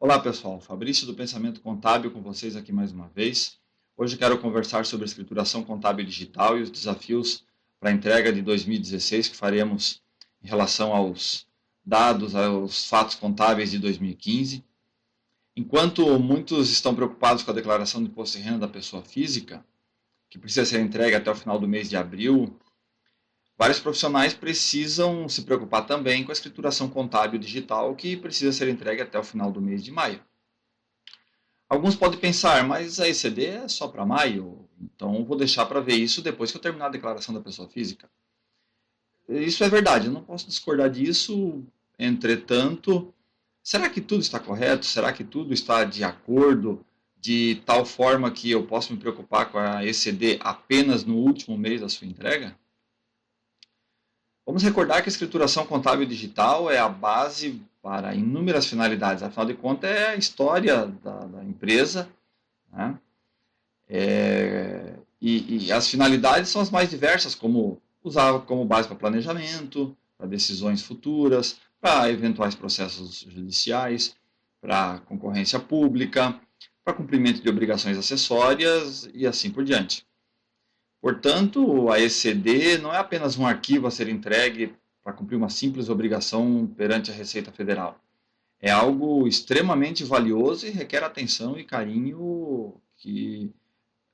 Olá pessoal, Fabrício do Pensamento Contábil com vocês aqui mais uma vez. Hoje quero conversar sobre a escrituração contábil digital e os desafios para a entrega de 2016 que faremos em relação aos dados, aos fatos contábeis de 2015. Enquanto muitos estão preocupados com a declaração de imposto de renda da pessoa física, que precisa ser entregue até o final do mês de abril, vários profissionais precisam se preocupar também com a escrituração contábil digital, que precisa ser entregue até o final do mês de maio. Alguns podem pensar, mas a ECD é só para maio, então vou deixar para ver isso depois que eu terminar a declaração da pessoa física. Isso é verdade, eu não posso discordar disso. Entretanto, será que tudo está correto? Será que tudo está de acordo, de tal forma que eu posso me preocupar com a ECD apenas no último mês da sua entrega? Vamos recordar que a escrituração contábil digital é a base para inúmeras finalidades. Afinal de contas, é a história da empresa, né? E as finalidades são as mais diversas, como usar como base para planejamento, para decisões futuras, para eventuais processos judiciais, para concorrência pública, para cumprimento de obrigações acessórias e assim por diante. Portanto, a ECD não é apenas um arquivo a ser entregue para cumprir uma simples obrigação perante a Receita Federal. É algo extremamente valioso e requer atenção e carinho que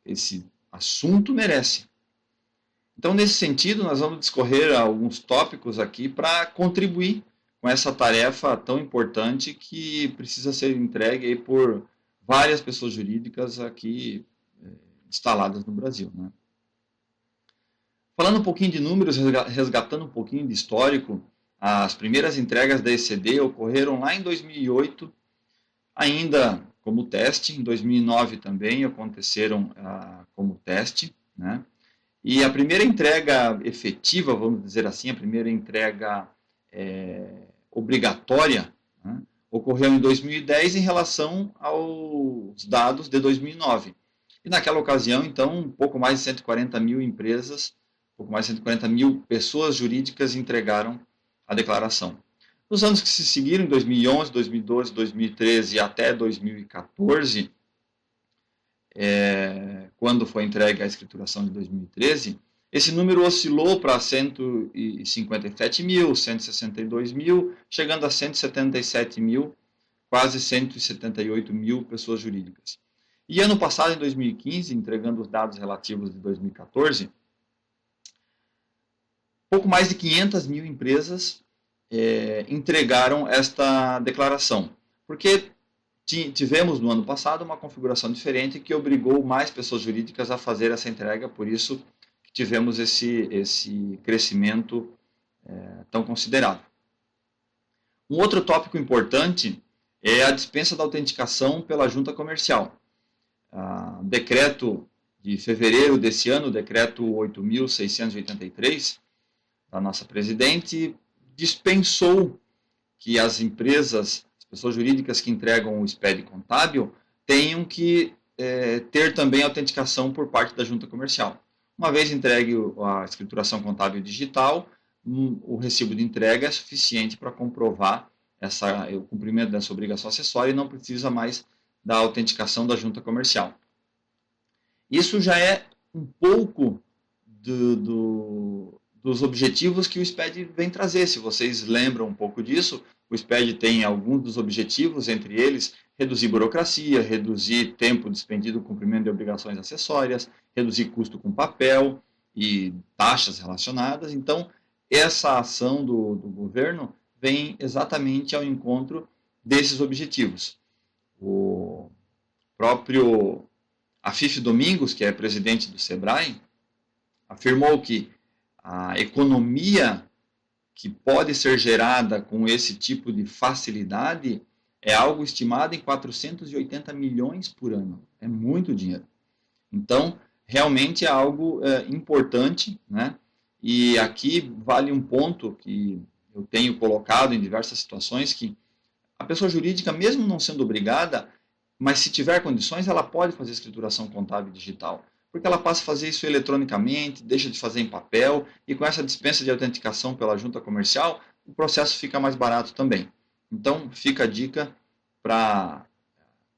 esse assunto merece. Então, nesse sentido, nós vamos discorrer alguns tópicos aqui para contribuir com essa tarefa tão importante que precisa ser entregue aí por várias pessoas jurídicas aqui instaladas no Brasil, né? Falando um pouquinho de números, resgatando um pouquinho de histórico, as primeiras entregas da ECD ocorreram lá em 2008, ainda como teste. Em 2009 também aconteceram como teste, né? E a primeira entrega efetiva, vamos dizer assim, a primeira entrega obrigatória, né, ocorreu em 2010 em relação aos dados de 2009. E naquela ocasião, então, um pouco mais de 140 mil empresas, pouco mais de 140 mil pessoas jurídicas entregaram a declaração. Nos anos que se seguiram, em 2011, 2012, 2013 e até 2014, quando foi entregue a escrituração de 2013, esse número oscilou para 157 mil, 162 mil, chegando a 177 mil, quase 178 mil pessoas jurídicas. E ano passado, em 2015, entregando os dados relativos de 2014, pouco mais de 500 mil empresas entregaram esta declaração, porque tivemos no ano passado uma configuração diferente que obrigou mais pessoas jurídicas a fazer essa entrega, por isso que tivemos esse crescimento tão considerável. Um outro tópico importante é a dispensa da autenticação pela junta comercial. O decreto de fevereiro desse ano, o decreto 8.683, da nossa presidente, dispensou que as empresas, as pessoas jurídicas que entregam o SPED contábil, tenham que ter também autenticação por parte da junta comercial. Uma vez entregue a escrituração contábil digital, o recibo de entrega é suficiente para comprovar o cumprimento dessa obrigação acessória e não precisa mais da autenticação da junta comercial. Isso já é um pouco dos objetivos que o SPED vem trazer. Se vocês lembram um pouco disso, o SPED tem alguns dos objetivos, entre eles, reduzir burocracia, reduzir tempo despendido no cumprimento de obrigações acessórias, reduzir custo com papel e taxas relacionadas. Então, essa ação do governo vem exatamente ao encontro desses objetivos. O próprio Afif Domingos, que é presidente do SEBRAE, afirmou que a economia que pode ser gerada com esse tipo de facilidade é algo estimado em 480 milhões por ano. É muito dinheiro. Então, realmente é algo importante, né? E aqui vale um ponto que eu tenho colocado em diversas situações, que a pessoa jurídica, mesmo não sendo obrigada, mas se tiver condições, ela pode fazer escrituração contábil digital, porque ela passa a fazer isso eletronicamente, deixa de fazer em papel, e com essa dispensa de autenticação pela junta comercial, o processo fica mais barato também. Então, fica a dica para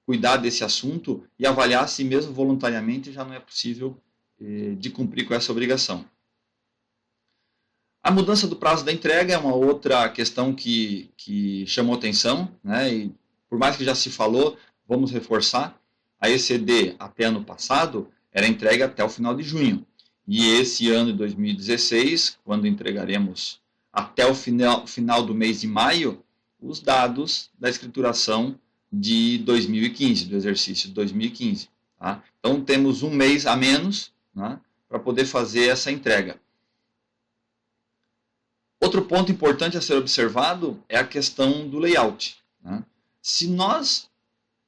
cuidar desse assunto e avaliar se mesmo voluntariamente já não é possível de cumprir com essa obrigação. A mudança do prazo da entrega é uma outra questão que chamou atenção, né? E por mais que já se falou, vamos reforçar, a ECD até ano passado era entregue até o final de junho. E esse ano de 2016, quando entregaremos até o final do mês de maio, os dados da escrituração de 2015, do exercício de 2015. Tá? Então, temos um mês a menos, né, para poder fazer essa entrega. Outro ponto importante a ser observado é a questão do layout. Né? Se nós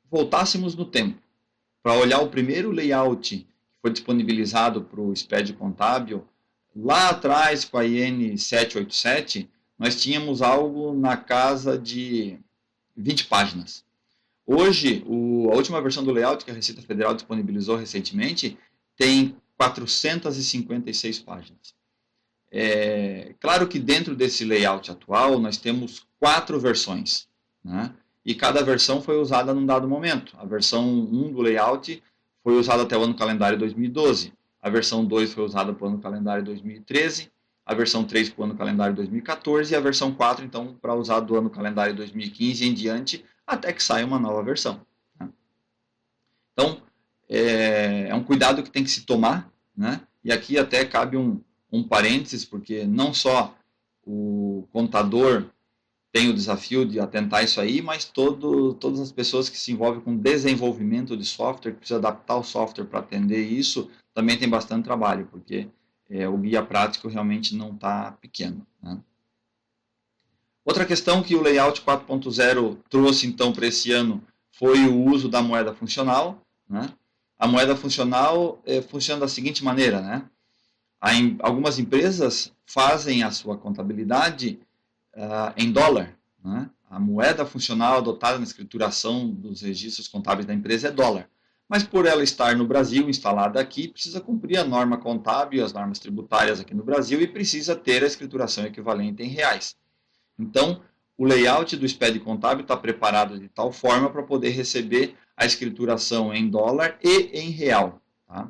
voltássemos no tempo para olhar o primeiro layout que foi disponibilizado para o SPED contábil, lá atrás com a IN 787, nós tínhamos algo na casa de 20 páginas. Hoje, a última versão do layout que a Receita Federal disponibilizou recentemente tem 456 páginas. Claro que dentro desse layout atual nós temos 4 versões, né? E cada versão foi usada num dado momento. A versão 1 do layout foi usada até o ano calendário 2012, a versão 2 foi usada para o ano calendário 2013, a versão 3 para o ano calendário 2014 e a versão 4, então, para usar do ano calendário 2015 em diante, até que saia uma nova versão. Né? Então, é um cuidado que tem que se tomar, né? E aqui até cabe um parênteses, porque não só o contador tem o desafio de atentar isso aí, mas todas as pessoas que se envolvem com desenvolvimento de software, que precisa adaptar o software para atender isso, também tem bastante trabalho, porque o guia prático realmente não está pequeno. Né? Outra questão que o Layout 4.0 trouxe, então, para esse ano, foi o uso da moeda funcional. Né? A moeda funcional funciona da seguinte maneira, né? Algumas empresas fazem a sua contabilidade em dólar. Né? A moeda funcional adotada na escrituração dos registros contábeis da empresa é dólar. Mas por ela estar no Brasil, instalada aqui, precisa cumprir a norma contábil e as normas tributárias aqui no Brasil e precisa ter a escrituração equivalente em reais. Então, o layout do SPED contábil está preparado de tal forma para poder receber a escrituração em dólar e em real. Tá?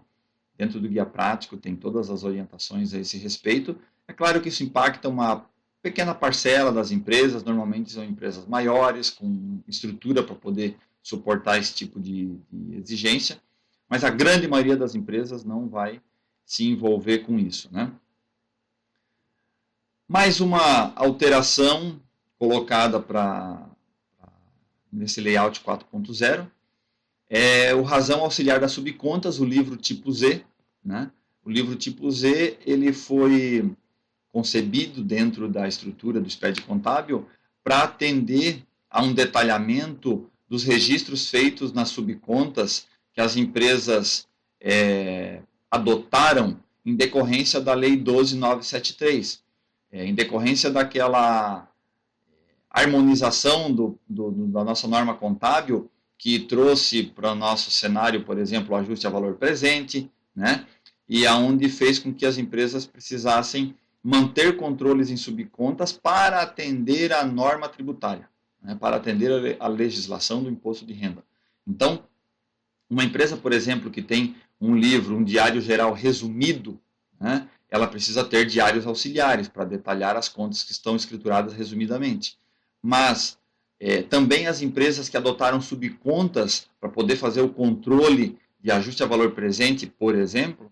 Dentro do guia prático tem todas as orientações a esse respeito. É claro que isso impacta uma pequena parcela das empresas, normalmente são empresas maiores, com estrutura para poder suportar esse tipo de exigência, mas a grande maioria das empresas não vai se envolver com isso. Né? Mais uma alteração colocada nesse layout 4.0 é o razão auxiliar das subcontas, o livro tipo Z. Né? O livro tipo Z ele foi concebido dentro da estrutura do SPED contábil para atender a um detalhamento dos registros feitos nas subcontas que as empresas adotaram em decorrência da Lei 12.973, em decorrência daquela harmonização da nossa norma contábil que trouxe para o nosso cenário, por exemplo, o ajuste a valor presente, né? E aonde fez com que as empresas precisassem manter controles em subcontas para atender a norma tributária, né? Para atender a legislação do imposto de renda. Então, uma empresa, por exemplo, que tem um livro, um diário geral resumido, né? Ela precisa ter diários auxiliares para detalhar as contas que estão escrituradas resumidamente. Mas também as empresas que adotaram subcontas para poder fazer o controle de ajuste a valor presente, por exemplo,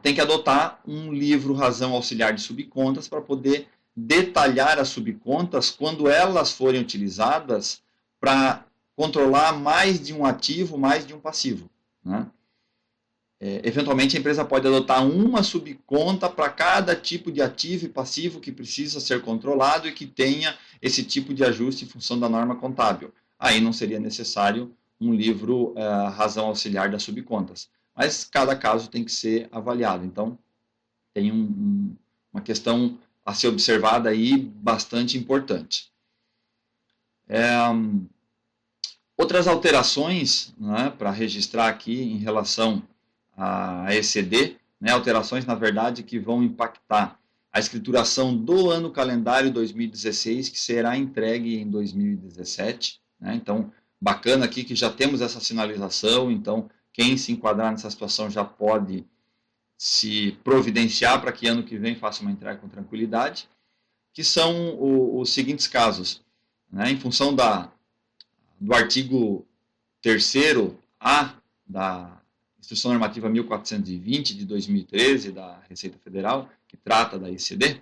tem que adotar um livro razão auxiliar de subcontas para poder detalhar as subcontas quando elas forem utilizadas para controlar mais de um ativo, mais de um passivo. Né? Eventualmente a empresa pode adotar uma subconta para cada tipo de ativo e passivo que precisa ser controlado e que tenha esse tipo de ajuste em função da norma contábil. Aí não seria necessário um livro razão auxiliar das subcontas. Mas cada caso tem que ser avaliado. Então, tem uma questão a ser observada aí bastante importante. Outras alterações, né, para registrar aqui em relação a ECD, né, alterações, na verdade, que vão impactar a escrituração do ano calendário 2016, que será entregue em 2017. né? Então, bacana aqui que já temos essa sinalização, então quem se enquadrar nessa situação já pode se providenciar para que ano que vem faça uma entrega com tranquilidade, que são os seguintes casos, né? Em função do artigo 3º-A da Instrução Normativa 1420 de 2013 da Receita Federal, que trata da ECD,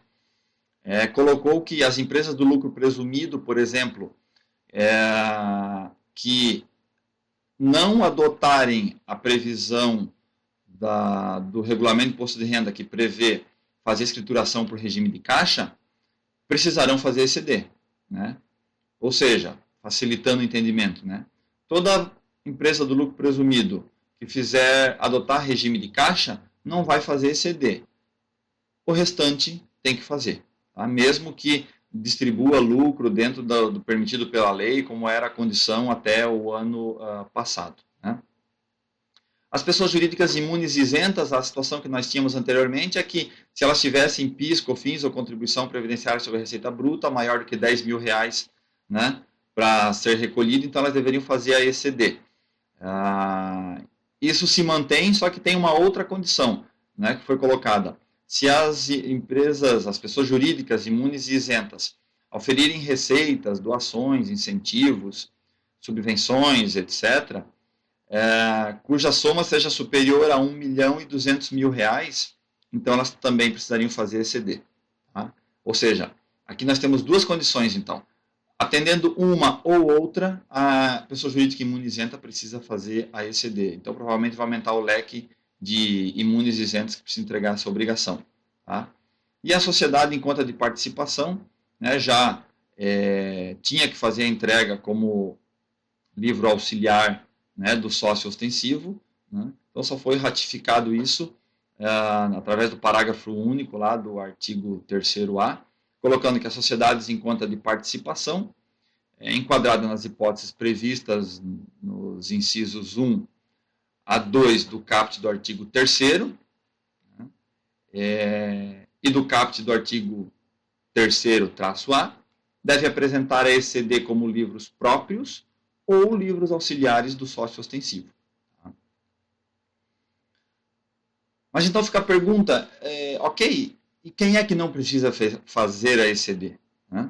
colocou que as empresas do lucro presumido, por exemplo, que não adotarem a previsão do Regulamento de Imposto de Renda, que prevê fazer escrituração por regime de caixa, precisarão fazer ECD, né? Ou seja, facilitando o entendimento, né? Toda empresa do lucro presumido que fizer adotar regime de caixa não vai fazer ECD. O restante tem que fazer, tá? Mesmo que distribua lucro dentro do permitido pela lei, como era a condição até o ano passado, né? As pessoas jurídicas imunes e isentas, a situação que nós tínhamos anteriormente é que se elas tivessem PIS, COFINS ou contribuição previdenciária sobre a receita bruta maior do que R$10 mil, né, para ser recolhido, então elas deveriam fazer a ECD. Isso se mantém, só que tem uma outra condição, né, que foi colocada. Se as empresas, as pessoas jurídicas imunes e isentas, oferirem receitas, doações, incentivos, subvenções, etc., cuja soma seja superior a R$1.200.000, então elas também precisariam fazer ECD. Tá? Ou seja, aqui nós temos duas condições, então. Atendendo uma ou outra, a pessoa jurídica imune e isenta precisa fazer a ECD. Então, provavelmente vai aumentar o leque de imunes e isentos que precisam entregar essa obrigação. Tá? E a sociedade em conta de participação, né, já tinha que fazer a entrega como livro auxiliar, né, do sócio ostensivo, né? Então só foi ratificado isso através do parágrafo único lá do artigo 3º-A, colocando que as sociedades em conta de participação, enquadradas nas hipóteses previstas nos incisos 1 a 2 do caput do artigo 3º, né, e do caput do artigo 3º-A, deve apresentar a ECD como livros próprios ou livros auxiliares do sócio ostensivo. Tá? Mas então fica a pergunta, ok, e quem é que não precisa fazer a ECD? Né?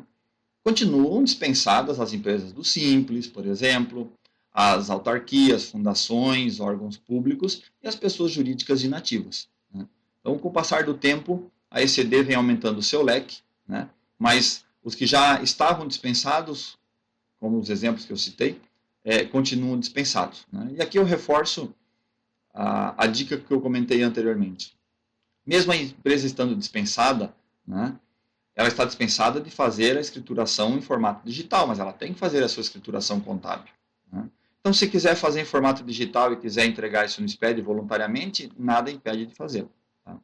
Continuam dispensadas as empresas do Simples, por exemplo, as autarquias, fundações, órgãos públicos e as pessoas jurídicas inativas. Né? Então, com o passar do tempo, a ECD vem aumentando o seu leque, né? Mas os que já estavam dispensados, como os exemplos que eu citei, continuam dispensados. Né? E aqui eu reforço a dica que eu comentei anteriormente. Mesmo a empresa estando dispensada, né, ela está dispensada de fazer a escrituração em formato digital, mas ela tem que fazer a sua escrituração contábil. Né? Então, se quiser fazer em formato digital e quiser entregar isso no SPED voluntariamente, nada impede de fazê-lo. Tá?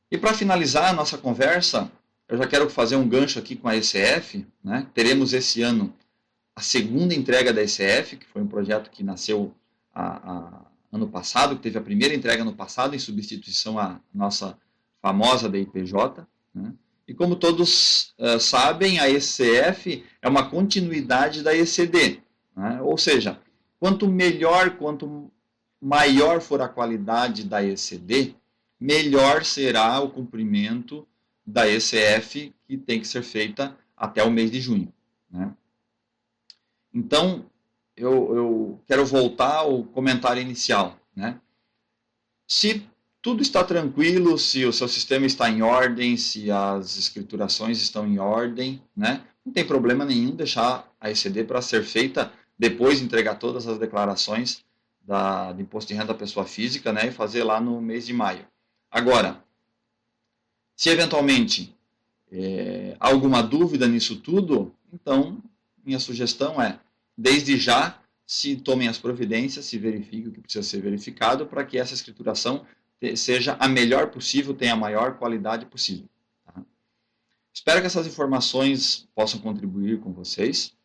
E para finalizar a nossa conversa, eu já quero fazer um gancho aqui com a ECF, né? Teremos esse ano a segunda entrega da ECF, que foi um projeto que nasceu ano passado, que teve a primeira entrega no passado, em substituição à nossa famosa DIPJ. Né? E como todos sabem, a ECF é uma continuidade da ECD. Né? Ou seja, quanto melhor, quanto maior for a qualidade da ECD, melhor será o cumprimento da ECF, que tem que ser feita até o mês de junho. Né? Então, eu quero voltar ao comentário inicial. Né? Se tudo está tranquilo, se o seu sistema está em ordem, se as escriturações estão em ordem, né? Não tem problema nenhum deixar a ECD para ser feita depois de entregar todas as declarações de imposto de renda da pessoa física, né? E fazer lá no mês de maio. Agora, se eventualmente há alguma dúvida nisso tudo, então minha sugestão é, desde já, se tomem as providências, se verifique o que precisa ser verificado para que essa escrituração seja a melhor possível, tenha a maior qualidade possível. Tá? Espero que essas informações possam contribuir com vocês.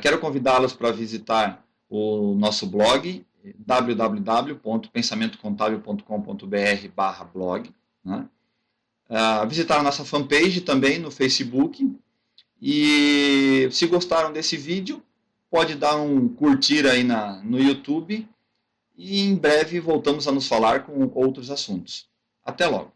Quero convidá-los para visitar o nosso blog, www.pensamentocontábil.com.br/blog. Né? Visitar a nossa fanpage também no Facebook E se gostaram desse vídeo, pode dar um curtir aí no YouTube e em breve voltamos a nos falar com outros assuntos. Até logo!